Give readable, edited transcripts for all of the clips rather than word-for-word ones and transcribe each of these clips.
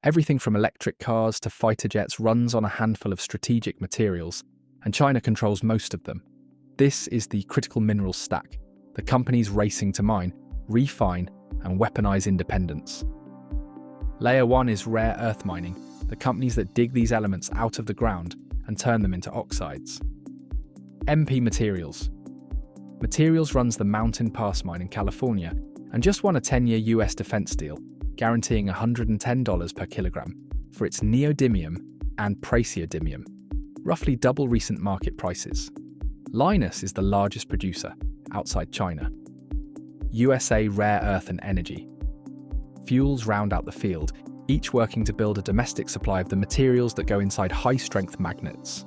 Everything from electric cars to fighter jets runs on a handful of strategic materials, and China controls most of them. This is the critical minerals stack, the companies racing to mine, refine, and weaponize independence. Layer 1 is rare earth mining, the companies that dig these elements out of the ground and turn them into oxides. MP Materials. Materials runs the Mountain Pass mine in California and just won a 10-year US defense deal, guaranteeing $110 per kilogram for its neodymium and praseodymium, roughly double recent market prices. Lynas is the largest producer, outside China. USA Rare Earth and Energy. Fuels round out the field, each working to build a domestic supply of the materials that go inside high-strength magnets.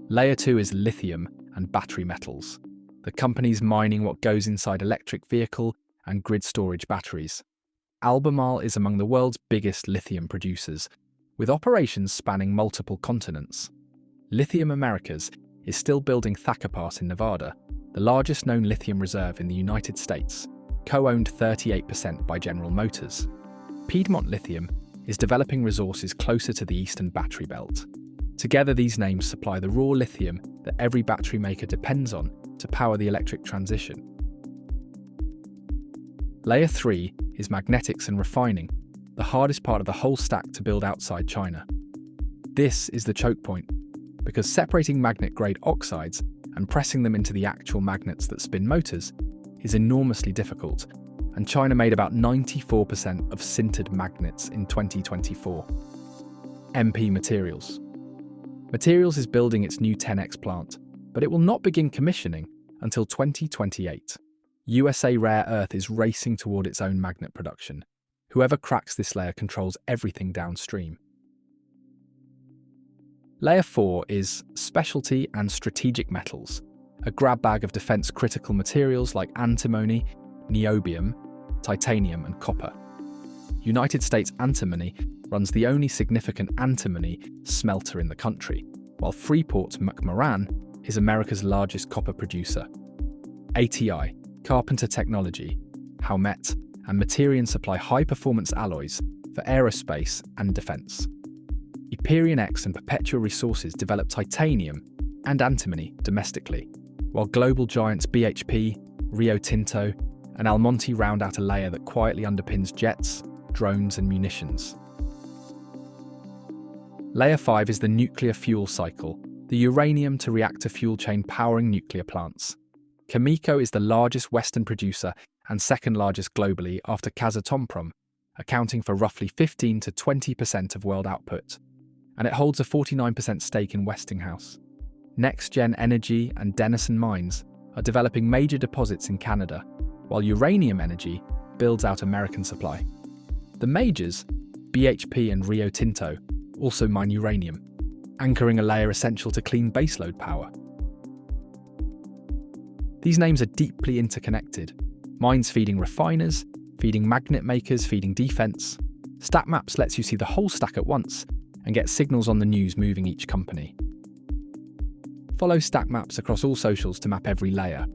Layer 2 is lithium and battery metals, the companies mining what goes inside electric vehicle and grid storage batteries. Albemarle is among the world's biggest lithium producers, with operations spanning multiple continents. Lithium Americas is still building Thacker Pass in Nevada, the largest known lithium reserve in the United States, co-owned 38% by General Motors. Piedmont Lithium is developing resources closer to the Eastern Battery Belt. Together, these names supply the raw lithium that every battery maker depends on to power the electric transition. Layer 3 is magnetics and refining, the hardest part of the whole stack to build outside China. This is the choke point, because separating magnet-grade oxides and pressing them into the actual magnets that spin motors is enormously difficult, and China made about 94% of sintered magnets in 2024. MP Materials. Materials is building its new 10X plant, but it will not begin commissioning until 2028. USA Rare Earth is racing toward its own magnet production. Whoever cracks this layer controls everything downstream. Layer 4 is specialty and strategic metals, a grab bag of defense-critical materials like antimony, niobium, titanium, and copper. United States Antimony runs the only significant antimony smelter in the country, while Freeport-McMoRan is America's largest copper producer. ATI, Carpenter Technology, Howmet, and Materion supply high-performance alloys for aerospace and defense. Hyperion X and Perpetua Resources develop titanium and antimony domestically, while global giants BHP, Rio Tinto, and Almonte round out a layer that quietly underpins jets, drones, and munitions. Layer 5 is the nuclear fuel cycle, the uranium to reactor fuel chain powering nuclear plants. Cameco is the largest Western producer and second largest globally after Kazatomprom, accounting for roughly 15 to 20% of world output, and it holds a 49% stake in Westinghouse. Next-Gen Energy and Denison Mines are developing major deposits in Canada, while Uranium Energy builds out American supply. The majors, BHP and Rio Tinto, also mine uranium, anchoring a layer essential to clean baseload power. These names are deeply interconnected. Mines feeding refiners, feeding magnet makers, feeding defense. Stack Maps lets you see the whole stack at once and get signals on the news moving each company. Follow Stack Maps across all socials to map every layer.